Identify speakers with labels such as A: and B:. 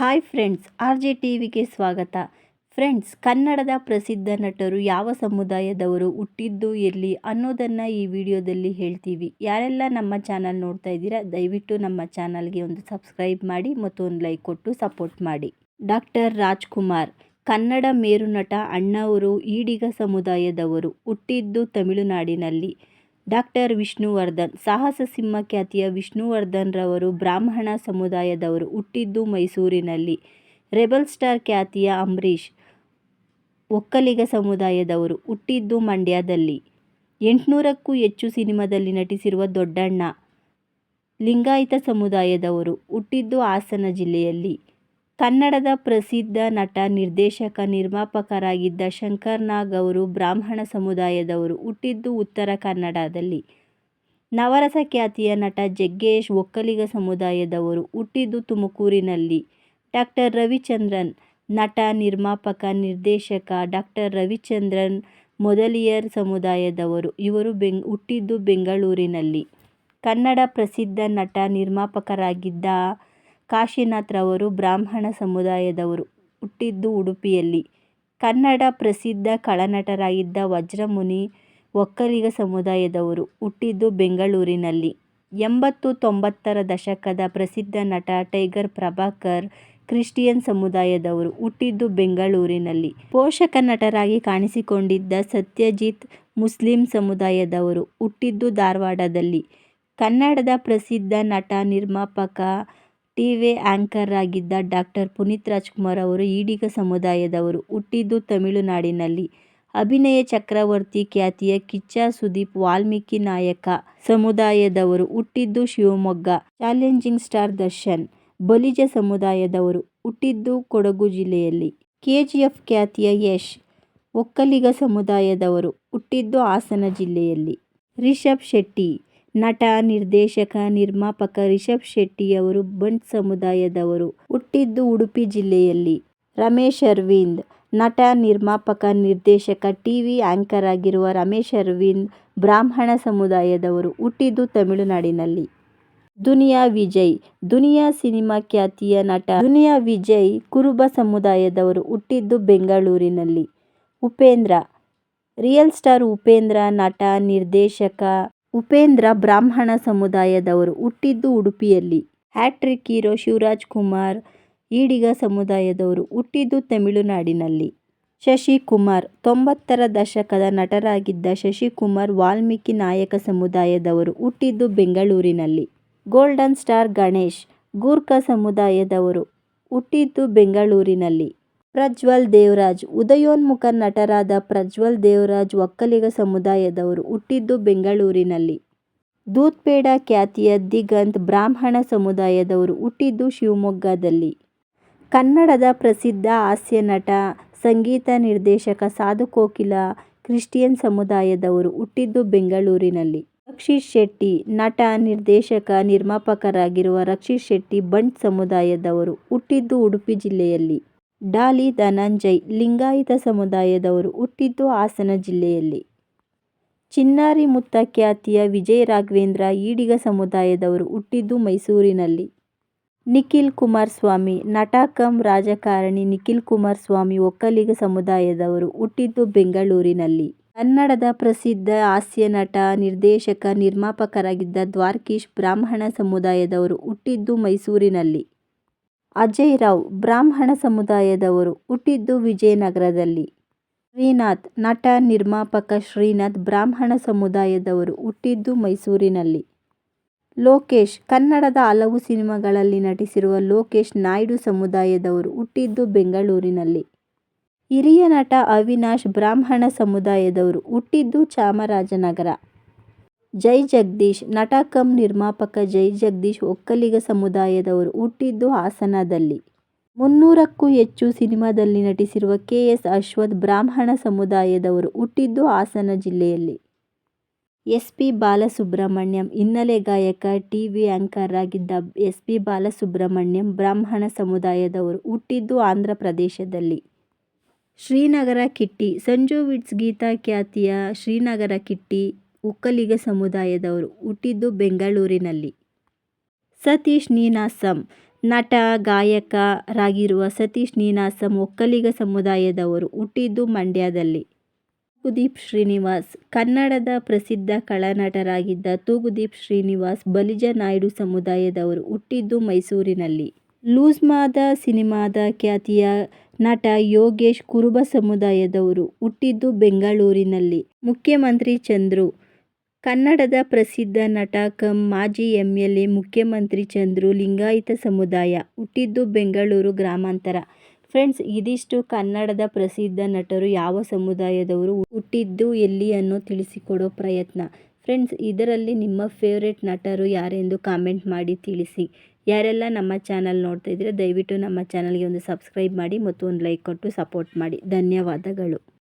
A: Hi friends, RJ ಟಿವಿಗೆ ಸ್ವಾಗತ. Friends, ಕನ್ನಡದ ಪ್ರಸಿದ್ಧ ನಟರು ಯಾವ ಸಮುದಾಯದವರು, ಹುಟ್ಟಿದ್ದು ಎಲ್ಲಿ ಅನ್ನೋದನ್ನು ಈ ವಿಡಿಯೋದಲ್ಲಿ ಹೇಳ್ತೀವಿ. ಯಾರೆಲ್ಲ ನಮ್ಮ ಚಾನಲ್ ನೋಡ್ತಾ ಇದ್ದೀರಾ, ದಯವಿಟ್ಟು ನಮ್ಮ ಚಾನಲ್ಗೆ ಒಂದು ಸಬ್ಸ್ಕ್ರೈಬ್ ಮಾಡಿ ಮತ್ತು ಒಂದು ಲೈಕ್ ಕೊಟ್ಟು ಸಪೋರ್ಟ್ ಮಾಡಿ. ಡಾಕ್ಟರ್ ರಾಜ್ಕುಮಾರ್ ಕನ್ನಡ ಮೇರು ನಟ. ಅಣ್ಣವರು ಈಡಿಗ ಸಮುದಾಯದವರು, ಹುಟ್ಟಿದ್ದು ತಮಿಳುನಾಡಿನಲ್ಲಿ. ಡಾಕ್ಟರ್ ವಿಷ್ಣುವರ್ಧನ್ ಸಾಹಸ ಸಿಂಹ ಖ್ಯಾತಿಯ ವಿಷ್ಣುವರ್ಧನ್ ರವರು ಬ್ರಾಹ್ಮಣ ಸಮುದಾಯದವರು, ಹುಟ್ಟಿದ್ದು ಮೈಸೂರಿನಲ್ಲಿ. ರೆಬಲ್ ಸ್ಟಾರ್ ಖ್ಯಾತಿಯ ಅಂಬರೀಷ್ ಒಕ್ಕಲಿಗ ಸಮುದಾಯದವರು, ಹುಟ್ಟಿದ್ದು ಮಂಡ್ಯದಲ್ಲಿ. 800ಕ್ಕೂ ಹೆಚ್ಚು ಸಿನಿಮಾದಲ್ಲಿ ನಟಿಸಿರುವ ದೊಡ್ಡಣ್ಣ ಲಿಂಗಾಯತ ಸಮುದಾಯದವರು, ಹುಟ್ಟಿದ್ದು ಹಾಸನ ಜಿಲ್ಲೆಯಲ್ಲಿ. ಕನ್ನಡದ ಪ್ರಸಿದ್ಧ ನಟ, ನಿರ್ದೇಶಕ, ನಿರ್ಮಾಪಕರಾಗಿದ್ದ ಶಂಕರ್ ನಾಗ್ ಅವರು ಬ್ರಾಹ್ಮಣ ಸಮುದಾಯದವರು, ಹುಟ್ಟಿದ್ದು ಉತ್ತರ ಕನ್ನಡದಲ್ಲಿ. ನವರಸ ಖ್ಯಾತಿಯ ನಟ ಜಗ್ಗೇಶ್ ಒಕ್ಕಲಿಗ ಸಮುದಾಯದವರು, ಹುಟ್ಟಿದ್ದು ತುಮಕೂರಿನಲ್ಲಿ. ಡಾಕ್ಟರ್ ರವಿಚಂದ್ರನ್ ನಟ, ನಿರ್ಮಾಪಕ, ನಿರ್ದೇಶಕ. ಡಾಕ್ಟರ್ ರವಿಚಂದ್ರನ್ ಮೊದಲಿಯರ್ ಸಮುದಾಯದವರು, ಇವರು ಹುಟ್ಟಿದ್ದು ಬೆಂಗಳೂರಿನಲ್ಲಿ. ಕನ್ನಡ ಪ್ರಸಿದ್ಧ ನಟ, ನಿರ್ಮಾಪಕರಾಗಿದ್ದ ಕಾಶಿನಾಥ್ ರವರು ಬ್ರಾಹ್ಮಣ ಸಮುದಾಯದವರು, ಹುಟ್ಟಿದ್ದು ಉಡುಪಿಯಲ್ಲಿ. ಕನ್ನಡ ಪ್ರಸಿದ್ಧ ಖಳನಟರಾಗಿದ್ದ ವಜ್ರಮುನಿ ಒಕ್ಕಲಿಗ ಸಮುದಾಯದವರು, ಹುಟ್ಟಿದ್ದು ಬೆಂಗಳೂರಿನಲ್ಲಿ. 80-90ರ ದಶಕದ ಪ್ರಸಿದ್ಧ ನಟ ಟೈಗರ್ ಪ್ರಭಾಕರ್ ಕ್ರಿಶ್ಚಿಯನ್ ಸಮುದಾಯದವರು, ಹುಟ್ಟಿದ್ದು ಬೆಂಗಳೂರಿನಲ್ಲಿ. ಪೋಷಕ ನಟರಾಗಿ ಕಾಣಿಸಿಕೊಂಡಿದ್ದ ಸತ್ಯಜಿತ್ ಮುಸ್ಲಿಂ ಸಮುದಾಯದವರು, ಹುಟ್ಟಿದ್ದು ಧಾರವಾಡದಲ್ಲಿ. ಕನ್ನಡದ ಪ್ರಸಿದ್ಧ ನಟ, ನಿರ್ಮಾಪಕ, ಟಿವಿ ಆಂಕರ್ ಆಗಿದ್ದ ಡಾಕ್ಟರ್ ಪುನೀತ್ ರಾಜ್ಕುಮಾರ್ ಅವರು ಈಡಿಗ ಸಮುದಾಯದವರು, ಹುಟ್ಟಿದ್ದು ತಮಿಳುನಾಡಿನಲ್ಲಿ. ಅಭಿನಯ ಚಕ್ರವರ್ತಿ ಖ್ಯಾತಿಯ ಕಿಚ್ಚ ಸುದೀಪ್ ವಾಲ್ಮೀಕಿ ನಾಯಕ ಸಮುದಾಯದವರು, ಹುಟ್ಟಿದ್ದು ಶಿವಮೊಗ್ಗ. ಚಾಲೆಂಜಿಂಗ್ ಸ್ಟಾರ್ ದರ್ಶನ್ ಬಲಿಜ ಸಮುದಾಯದವರು, ಹುಟ್ಟಿದ್ದು ಕೊಡಗು ಜಿಲ್ಲೆಯಲ್ಲಿ. KGF ಖ್ಯಾತಿಯ ಯಶ್ ಒಕ್ಕಲಿಗ ಸಮುದಾಯದವರು, ಹುಟ್ಟಿದ್ದು ಹಾಸನ ಜಿಲ್ಲೆಯಲ್ಲಿ. ರಿಷಬ್ ಶೆಟ್ಟಿ ನಟ, ನಿರ್ದೇಶಕ, ನಿರ್ಮಾಪಕ. ರಿಷಬ್ ಶೆಟ್ಟಿಯವರು ಬಂಟ್ ಸಮುದಾಯದವರು, ಹುಟ್ಟಿದ್ದು ಉಡುಪಿ ಜಿಲ್ಲೆಯಲ್ಲಿ. ರಮೇಶ್ ಅರವಿಂದ್ ನಟ, ನಿರ್ಮಾಪಕ, ನಿರ್ದೇಶಕ, ಟಿವಿ ಆಂಕರ್ ಆಗಿರುವ ರಮೇಶ್ ಅರವಿಂದ್ ಬ್ರಾಹ್ಮಣ ಸಮುದಾಯದವರು, ಹುಟ್ಟಿದ್ದು ತಮಿಳುನಾಡಿನಲ್ಲಿ. ದುನಿಯಾ ವಿಜಯ್ ದುನಿಯಾ ಸಿನಿಮಾ ಖ್ಯಾತಿಯ ನಟ. ದುನಿಯಾ ವಿಜಯ್ ಕುರುಬ ಸಮುದಾಯದವರು, ಹುಟ್ಟಿದ್ದು ಬೆಂಗಳೂರಿನಲ್ಲಿ. ಉಪೇಂದ್ರ ರಿಯಲ್ ಸ್ಟಾರ್ ಉಪೇಂದ್ರ ನಟ, ನಿರ್ದೇಶಕ. ಉಪೇಂದ್ರ ಬ್ರಾಹ್ಮಣ ಸಮುದಾಯದವರು, ಹುಟ್ಟಿದ್ದು ಉಡುಪಿಯಲ್ಲಿ. ಹ್ಯಾಟ್ರಿಕ್ ಹೀರೋ ಶಿವರಾಜ್ ಕುಮಾರ್ ಈಡಿಗ ಸಮುದಾಯದವರು, ಹುಟ್ಟಿದ್ದು ತಮಿಳುನಾಡಿನಲ್ಲಿ. ಶಶಿಕುಮಾರ್ 90ರ ದಶಕದ ನಟರಾಗಿದ್ದ ಶಶಿಕುಮಾರ್ ವಾಲ್ಮೀಕಿ ನಾಯಕ ಸಮುದಾಯದವರು, ಹುಟ್ಟಿದ್ದು ಬೆಂಗಳೂರಿನಲ್ಲಿ. ಗೋಲ್ಡನ್ ಸ್ಟಾರ್ ಗಣೇಶ್ ಗೂರ್ಖಾ ಸಮುದಾಯದವರು, ಹುಟ್ಟಿದ್ದು ಬೆಂಗಳೂರಿನಲ್ಲಿ. ಪ್ರಜ್ವಲ್ ದೇವರಾಜ್ ಉದಯೋನ್ಮುಖ ನಟರಾದ ಪ್ರಜ್ವಲ್ ದೇವರಾಜ್ ಒಕ್ಕಲಿಗ ಸಮುದಾಯದವರು, ಹುಟ್ಟಿದ್ದು ಬೆಂಗಳೂರಿನಲ್ಲಿ. ದೂದ್ ಪೇಡ ಖ್ಯಾತಿಯ ದಿಗಂತ್ ಬ್ರಾಹ್ಮಣ ಸಮುದಾಯದವರು, ಹುಟ್ಟಿದ್ದು ಶಿವಮೊಗ್ಗದಲ್ಲಿ. ಕನ್ನಡದ ಪ್ರಸಿದ್ಧ ಹಾಸ್ಯ ನಟ, ಸಂಗೀತ ನಿರ್ದೇಶಕ ಸಾಧು ಕೋಕಿಲ ಕ್ರಿಶ್ಚಿಯನ್ ಸಮುದಾಯದವರು, ಹುಟ್ಟಿದ್ದು ಬೆಂಗಳೂರಿನಲ್ಲಿ. ರಕ್ಷಿತ್ ಶೆಟ್ಟಿ ನಟ, ನಿರ್ದೇಶಕ, ನಿರ್ಮಾಪಕರಾಗಿರುವ ರಕ್ಷಿತ್ ಶೆಟ್ಟಿ ಬಂಟ್ ಸಮುದಾಯದವರು, ಹುಟ್ಟಿದ್ದು ಉಡುಪಿ ಜಿಲ್ಲೆಯಲ್ಲಿ. ಡಾಲಿ ಧನಂಜಯ್ ಲಿಂಗಾಯತ ಸಮುದಾಯದವರು, ಹುಟ್ಟಿದ್ದು ಹಾಸನ ಜಿಲ್ಲೆಯಲ್ಲಿ. ಚಿನ್ನಾರಿ ಮುತ್ತ ಖ್ಯಾತಿಯ ವಿಜಯ್ ರಾಘವೇಂದ್ರ ಈಡಿಗ ಸಮುದಾಯದವರು, ಹುಟ್ಟಿದ್ದು ಮೈಸೂರಿನಲ್ಲಿ. ನಿಖಿಲ್ ಕುಮಾರಸ್ವಾಮಿ ನಟ ಕಮ್ ರಾಜಕಾರಣಿ. ನಿಖಿಲ್ ಕುಮಾರಸ್ವಾಮಿ ಒಕ್ಕಲಿಗ ಸಮುದಾಯದವರು, ಹುಟ್ಟಿದ್ದು ಬೆಂಗಳೂರಿನಲ್ಲಿ. ಕನ್ನಡದ ಪ್ರಸಿದ್ಧ ಹಾಸ್ಯ ನಟ, ನಿರ್ದೇಶಕ, ನಿರ್ಮಾಪಕರಾಗಿದ್ದ ದ್ವಾರಕೀಶ್ ಬ್ರಾಹ್ಮಣ ಸಮುದಾಯದವರು, ಹುಟ್ಟಿದ್ದು ಮೈಸೂರಿನಲ್ಲಿ. ಅಜಯ್ ರಾವ್ ಬ್ರಾಹ್ಮಣ ಸಮುದಾಯದವರು, ಹುಟ್ಟಿದ್ದು ವಿಜಯನಗರದಲ್ಲಿ. ಶ್ರೀನಾಥ್ ನಟ, ನಿರ್ಮಾಪಕ. ಶ್ರೀನಾಥ್ ಬ್ರಾಹ್ಮಣ ಸಮುದಾಯದವರು, ಹುಟ್ಟಿದ್ದು ಮೈಸೂರಿನಲ್ಲಿ. ಲೋಕೇಶ್ ಕನ್ನಡದ ಹಲವು ಸಿನಿಮಾಗಳಲ್ಲಿ ನಟಿಸಿರುವ ಲೋಕೇಶ್ ನಾಯ್ಡು ಸಮುದಾಯದವರು, ಹುಟ್ಟಿದ್ದು ಬೆಂಗಳೂರಿನಲ್ಲಿ. ಹಿರಿಯ ನಟ ಅವಿನಾಶ್ ಬ್ರಾಹ್ಮಣ ಸಮುದಾಯದವರು, ಹುಟ್ಟಿದ್ದು ಚಾಮರಾಜನಗರ. ಜೈ ಜಗದೀಶ್ ನಟ ಕಮ್ ನಿರ್ಮಾಪಕ. ಜೈ ಜಗದೀಶ್ ಒಕ್ಕಲಿಗ ಸಮುದಾಯದವರು, ಹುಟ್ಟಿದ್ದು ಹಾಸನದಲ್ಲಿ. 300ಕ್ಕೂ ಹೆಚ್ಚು ಸಿನಿಮಾದಲ್ಲಿ ನಟಿಸಿರುವ KS ಅಶ್ವಥ್ ಬ್ರಾಹ್ಮಣ ಸಮುದಾಯದವರು, ಹುಟ್ಟಿದ್ದು ಹಾಸನ ಜಿಲ್ಲೆಯಲ್ಲಿ. SP ಬಾಲಸುಬ್ರಹ್ಮಣ್ಯಂ ಹಿನ್ನೆಲೆ ಗಾಯಕ, ಟಿವಿ ಆಂಕರ್ ಆಗಿದ್ದ SP ಬಾಲಸುಬ್ರಹ್ಮಣ್ಯಂ ಬ್ರಾಹ್ಮಣ ಸಮುದಾಯದವರು, ಹುಟ್ಟಿದ್ದು ಆಂಧ್ರ ಪ್ರದೇಶದಲ್ಲಿ. ಶ್ರೀನಗರ ಕಿಟ್ಟಿ ಸಂಜು ವಿಟ್ಸ್ ಗೀತ ಖ್ಯಾತಿಯ ಶ್ರೀನಗರ ಕಿಟ್ಟಿ ಒಕ್ಕಲಿಗ ಸಮುದಾಯದವರು, ಹುಟ್ಟಿದ್ದು ಬೆಂಗಳೂರಿನಲ್ಲಿ. ಸತೀಶ್ ನೀನಾಸಂ ನಟ ಗಾಯಕರಾಗಿರುವ ಸತೀಶ್ ನೀನಾಸಂ ಒಕ್ಕಲಿಗ ಸಮುದಾಯದವರು. ಹುಟ್ಟಿದ್ದು ಮಂಡ್ಯದಲ್ಲಿ. ತೂಗುದೀಪ್ ಶ್ರೀನಿವಾಸ್ ಕನ್ನಡದ ಪ್ರಸಿದ್ಧ ಖಳನಟರಾಗಿದ್ದ ತೂಗುದೀಪ್ ಶ್ರೀನಿವಾಸ್ ಬಲಿಜ ನಾಯ್ಡು ಸಮುದಾಯದವರು. ಹುಟ್ಟಿದ್ದು ಮೈಸೂರಿನಲ್ಲಿ. ಲೂಸ್ ಮಾದ ಸಿನಿಮಾದ ಖ್ಯಾತಿಯ ನಟ ಯೋಗೇಶ್ ಕುರುಬ ಸಮುದಾಯದವರು. ಹುಟ್ಟಿದ್ದು ಬೆಂಗಳೂರಿನಲ್ಲಿ. ಮುಖ್ಯಮಂತ್ರಿ ಚಂದ್ರು ಕನ್ನಡದ ಪ್ರಸಿದ್ಧ ನಟ ಕಮ್ ಮಾಜಿ ಎಂಎಲ್ಎ ಮುಖ್ಯಮಂತ್ರಿ ಚಂದ್ರು ಲಿಂಗಾಯತ ಸಮುದಾಯ. ಹುಟ್ಟಿದ್ದು ಬೆಂಗಳೂರು ಗ್ರಾಮಾಂತರ. ಫ್ರೆಂಡ್ಸ್, ಇದಿಷ್ಟು ಕನ್ನಡದ ಪ್ರಸಿದ್ಧ ನಟರು ಯಾವ ಸಮುದಾಯದವರು, ಹುಟ್ಟಿದ್ದು ಎಲ್ಲಿ ಅನ್ನೋ ತಿಳಿಸಿಕೊಡೋ ಪ್ರಯತ್ನ. ಫ್ರೆಂಡ್ಸ್, ಇದರಲ್ಲಿ ನಿಮ್ಮ ಫೇವ್ರೆಟ್ ನಟರು ಯಾರೆಂದು ಕಾಮೆಂಟ್ ಮಾಡಿ ತಿಳಿಸಿ. ಯಾರೆಲ್ಲ ನಮ್ಮ ಚಾನಲ್ ನೋಡ್ತಾ ಇದ್ದೀರಾ ದಯವಿಟ್ಟು ನಮ್ಮ ಚಾನಲ್ಗೆ ಒಂದು ಸಬ್ಸ್ಕ್ರೈಬ್ ಮಾಡಿ ಮತ್ತು ಒಂದು ಲೈಕ್ ಕೊಟ್ಟು ಸಪೋರ್ಟ್ ಮಾಡಿ. ಧನ್ಯವಾದಗಳು.